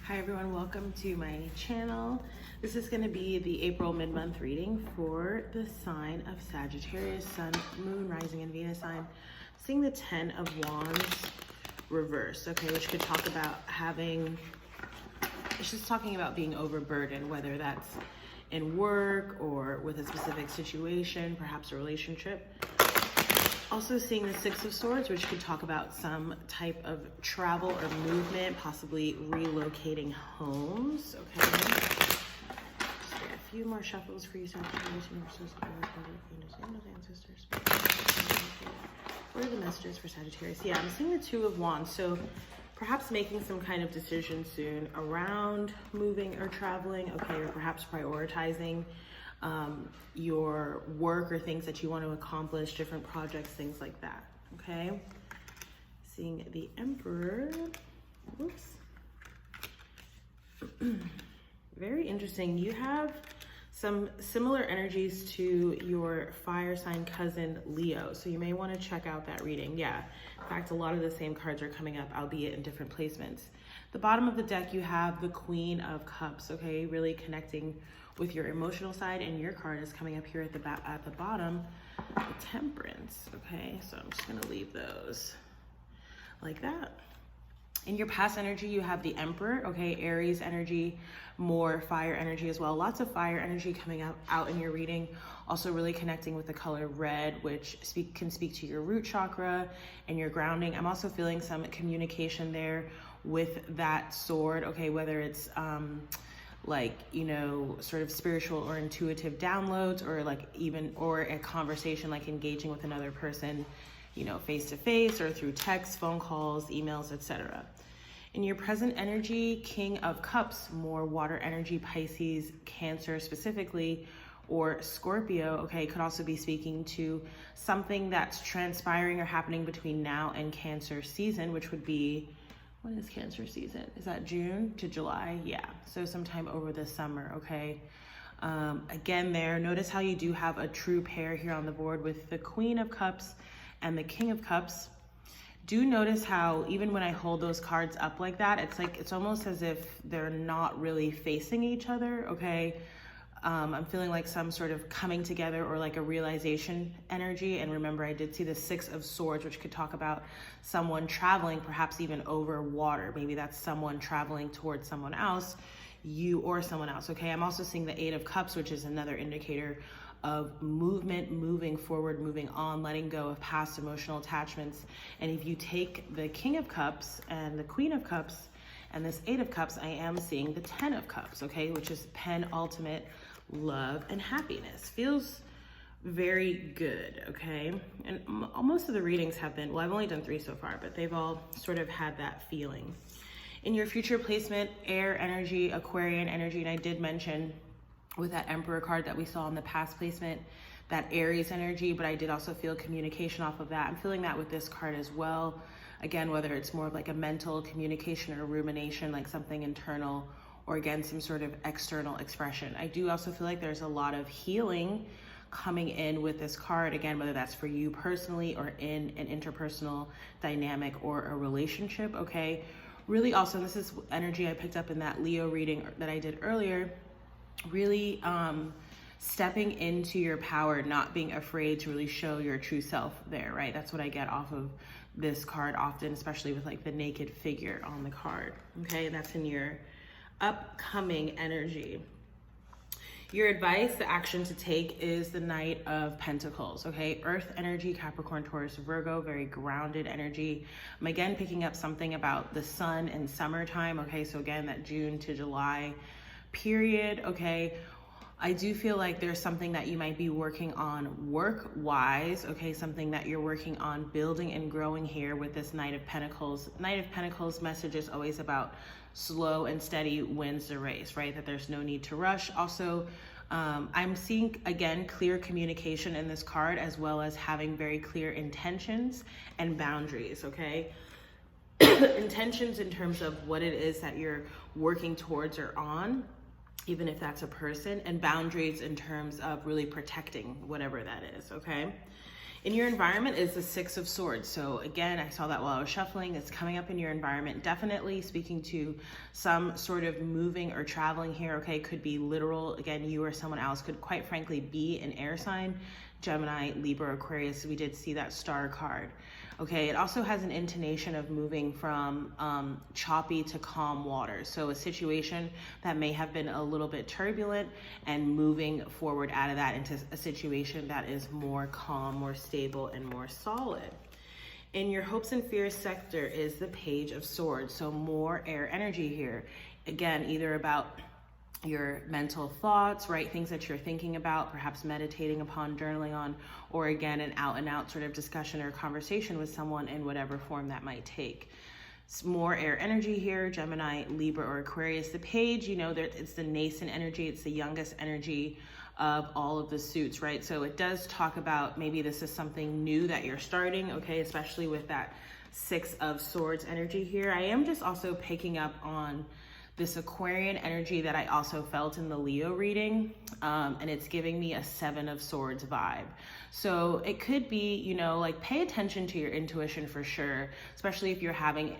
Hi everyone, welcome to my channel. This is going to be the April mid-month reading for the sign of Sagittarius, Sun, Moon, Rising, and Venus sign. Seeing the 10 of Wands reversed, okay, which could talk about it's just talking about being overburdened, whether that's in work or with a specific situation, perhaps a relationship. Also seeing the 6 of Swords, which could talk about some type of travel or movement, possibly relocating homes, okay? Just get a few more shuffles for you, Sagittarius, ancestors. What are the messages for Sagittarius? Yeah, I'm seeing the 2 of Wands, so perhaps making some kind of decision soon around moving or traveling, okay, or perhaps prioritizing your work or things that you want to accomplish, different projects, things like that, okay? Seeing the Emperor. Oops. Very interesting. You have some similar energies to your fire sign cousin Leo, so you may want to check out that reading. Yeah, in fact, a lot of the same cards are coming up, albeit in different placements. The bottom of the deck, you have the Queen of Cups, okay? Really connecting with your emotional side, and your card is coming up here at the bottom, the Temperance, okay? So I'm just gonna leave those like that. In your past energy, you have the Emperor, okay? Aries energy, more fire energy as well. Lots of fire energy coming out in your reading. Also really connecting with the color red, which can speak to your root chakra and your grounding. I'm also feeling some communication there with that sword, okay? Whether it's like, you know, sort of spiritual or intuitive downloads, or a conversation, like engaging with another person, you know, face to face or through text, phone calls, emails, etc. In your present energy, King of Cups, more water energy, Pisces, Cancer specifically, or Scorpio, okay, could also be speaking to something that's transpiring or happening between now and Cancer season, which would be, when is Cancer season? Is that June to July? Yeah, so sometime over the summer, okay? Again there, notice how you do have a true pair here on the board with the Queen of Cups and the King of Cups. Do notice how even when I hold those cards up like that, it's almost as if they're not really facing each other, okay? I'm feeling like some sort of coming together or like a realization energy. And remember, I did see the 6 of Swords, which could talk about someone traveling, perhaps even over water. Maybe that's someone traveling towards someone else, you or someone else, okay? I'm also seeing the 8 of Cups, which is another indicator of movement, moving forward, moving on, letting go of past emotional attachments. And if you take the King of Cups and the Queen of Cups and this 8 of Cups, I am seeing the 10 of Cups, okay? Which is penultimate love and happiness. Feels very good, okay? And most of the readings have been, well, I've only done 3 so far, but they've all sort of had that feeling. In your future placement, air energy, Aquarian energy, and I did mention with that Emperor card that we saw in the past placement, that Aries energy, but I did also feel communication off of that. I'm feeling that with this card as well. Again, whether it's more of like a mental communication or rumination, like something internal, or again, some sort of external expression. I do also feel like there's a lot of healing coming in with this card, again, whether that's for you personally or in an interpersonal dynamic or a relationship, okay? Really also, this is energy I picked up in that Leo reading that I did earlier, really stepping into your power, not being afraid to really show your true self there, right? That's what I get off of this card often, especially with like the naked figure on the card, okay? And that's in your upcoming energy. Your advice, the action to take, is the Knight of Pentacles, okay? Earth energy, Capricorn, Taurus, Virgo, very grounded energy. I'm again picking up something about the sun and summertime, okay? So again, that June to July period, okay? I do feel like there's something that you might be working on work-wise, okay? Something that you're working on building and growing here with this Knight of Pentacles. Knight of Pentacles message is always about slow and steady wins the race, right? That there's no need to rush. Also, I'm seeing, again, clear communication in this card, as well as having very clear intentions and boundaries, okay? Intentions in terms of what it is that you're working towards or on, even if that's a person, and boundaries in terms of really protecting whatever that is, okay? In your environment is the Six of Swords. So again, I saw that while I was shuffling. It's coming up in your environment. Definitely speaking to some sort of moving or traveling here, okay? Could be literal. Again, you or someone else could quite frankly be an air sign, Gemini, Libra, Aquarius. We did see that star card. Okay, it also has an intonation of moving from choppy to calm water. So a situation that may have been a little bit turbulent and moving forward out of that into a situation that is more calm, more stable, and more solid. In your hopes and fears sector is the Page of Swords. So more air energy here. Again, either about your mental thoughts, right? Things that you're thinking about, perhaps meditating upon, journaling on, or again, an out and out sort of discussion or conversation with someone in whatever form that might take. It's more air energy here, Gemini, Libra, or Aquarius. The page, you know, it's the nascent energy. It's the youngest energy of all of the suits, right? So it does talk about maybe this is something new that you're starting, okay? Especially with that Six of Swords energy here. I am just also picking up on this Aquarian energy that I also felt in the Leo reading, and it's giving me a Seven of Swords vibe. So it could be, you know, like pay attention to your intuition for sure, especially if you're having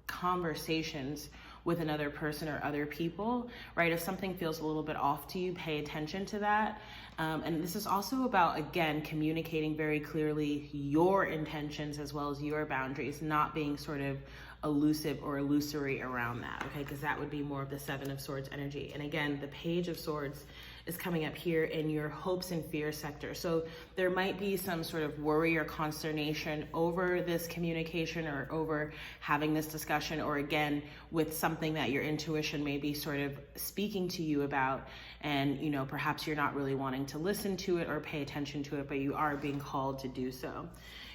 conversations with another person or other people, right? If something feels a little bit off to you, pay attention to that. And this is also about, again, communicating very clearly your intentions as well as your boundaries, not being sort of elusive or illusory around that, okay? Because that would be more of the Seven of Swords energy. And again, the Page of Swords is coming up here in your hopes and fears sector. So there might be some sort of worry or consternation over this communication or over having this discussion, or again, with something that your intuition may be sort of speaking to you about, and you know, perhaps you're not really wanting to listen to it or pay attention to it, but you are being called to do so.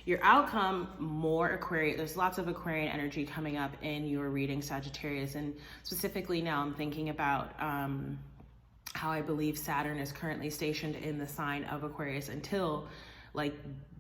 Your outcome, more Aquarius. There's lots of Aquarian energy coming up in your reading, Sagittarius. And specifically now I'm thinking about how I believe Saturn is currently stationed in the sign of Aquarius until like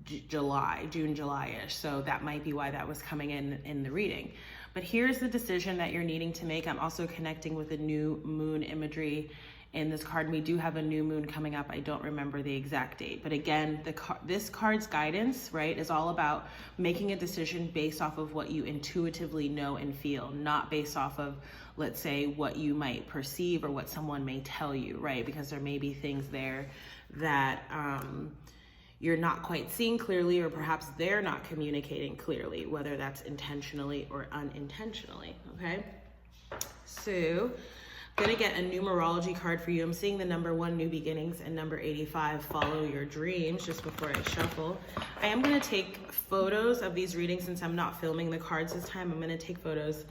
June, July-ish. So that might be why that was coming in the reading. But here's the decision that you're needing to make. I'm also connecting with the new moon imagery in this card. We do have a new moon coming up. I don't remember the exact date, but again, this card's guidance, right, is all about making a decision based off of what you intuitively know and feel, not based off of, let's say, what you might perceive or what someone may tell you, right? Because there may be things there that you're not quite seeing clearly, or perhaps they're not communicating clearly, whether that's intentionally or unintentionally, okay? So gonna get a numerology card for you. I'm seeing the number 1, New Beginnings, and number 85, Follow Your Dreams, just before I shuffle. I am gonna take photos of these readings since I'm not filming the cards this time. I'm gonna take photos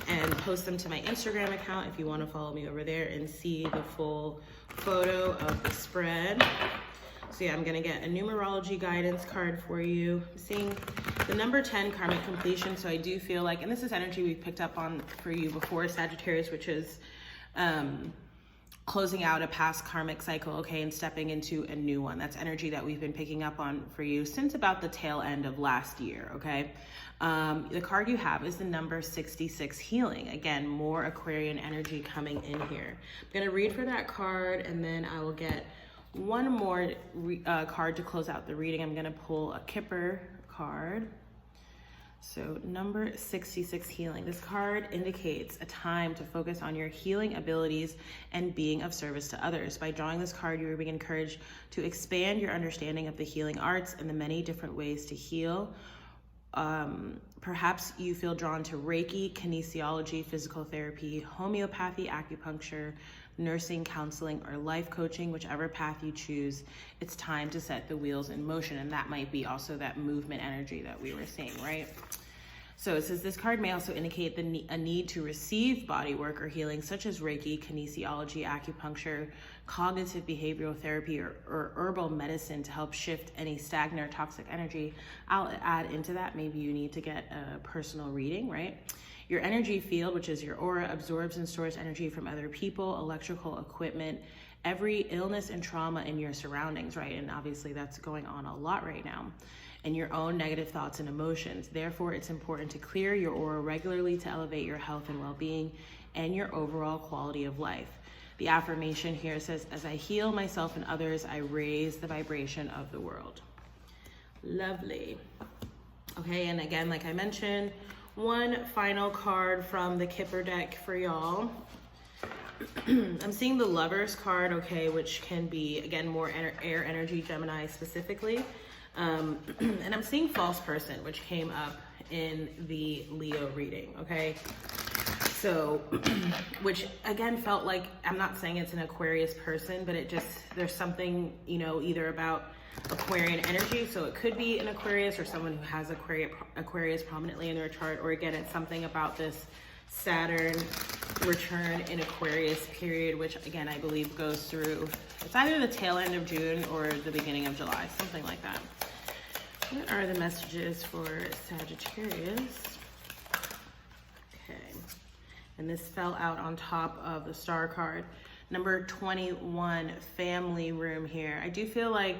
and post them to my Instagram account if you wanna follow me over there and see the full photo of the spread. So yeah, I'm gonna get a numerology guidance card for you. I'm seeing the number 10, Karmic Completion. So I do feel like, and this is energy we've picked up on for you before, Sagittarius, which is closing out a past karmic cycle, okay, and stepping into a new one. That's energy that we've been picking up on for you since about the tail end of last year, okay? The card you have is the number 66, Healing. Again, more Aquarian energy coming in here. I'm gonna read for that card, and then I will get one more card to close out the reading. I'm gonna pull a Kipper card. So number 66, Healing. This card indicates a time to focus on your healing abilities and being of service to others. By drawing this card, you are being encouraged to expand your understanding of the healing arts and the many different ways to heal. Perhaps you feel drawn to Reiki, kinesiology, physical therapy, homeopathy, acupuncture, nursing, counseling, or life coaching. Whichever path you choose, it's time to set the wheels in motion. And that might be also that movement energy that we were seeing, right? So it says this card may also indicate a need to receive body work or healing, such as Reiki, kinesiology, acupuncture, cognitive behavioral therapy, or herbal medicine to help shift any stagnant or toxic energy. I'll add into that, maybe you need to get a personal reading, right? Your energy field, which is your aura, absorbs and stores energy from other people, electrical equipment, every illness and trauma in your surroundings, right? And obviously that's going on a lot right now. And your own negative thoughts and emotions. Therefore, it's important to clear your aura regularly to elevate your health and well-being and your overall quality of life. The affirmation here says, as I heal myself and others, I raise the vibration of the world. Lovely. Okay, and again, like I mentioned, one final card from the Kipper deck for y'all. I'm seeing the Lovers card, okay, which can be, again, more air energy, Gemini specifically. And I'm seeing False Person, which came up in the Leo reading, okay? So, which again felt like, I'm not saying it's an Aquarius person, but it just, there's something, you know, either about Aquarian energy. So it could be an Aquarius or someone who has Aquarius prominently in their chart, or again, it's something about this Saturn return in Aquarius period, which again, I believe goes through, it's either the tail end of June or the beginning of July, something like that. What are the messages for Sagittarius? Okay. And this fell out on top of the star card. Number 21, family room here. I do feel like,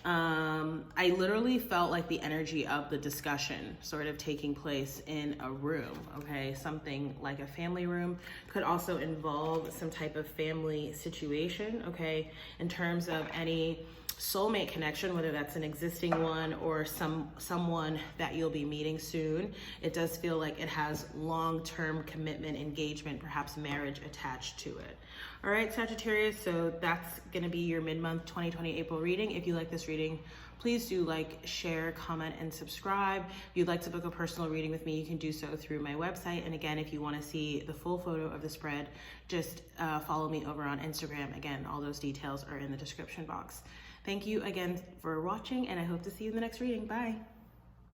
I literally felt like the energy of the discussion sort of taking place in a room, okay? Something like a family room could also involve some type of family situation, okay? In terms of any soulmate connection, whether that's an existing one or someone that you'll be meeting soon. It does feel like it has long-term commitment, engagement, perhaps marriage attached to it. All right, Sagittarius, so that's gonna be your mid-month 2020 April reading. If you like this reading, please do like, share, comment, and subscribe. If you'd like to book a personal reading with me, you can do so through my website. And again, if you wanna see the full photo of the spread, just follow me over on Instagram. Again, all those details are in the description box. Thank you again for watching, and I hope to see you in the next reading. Bye.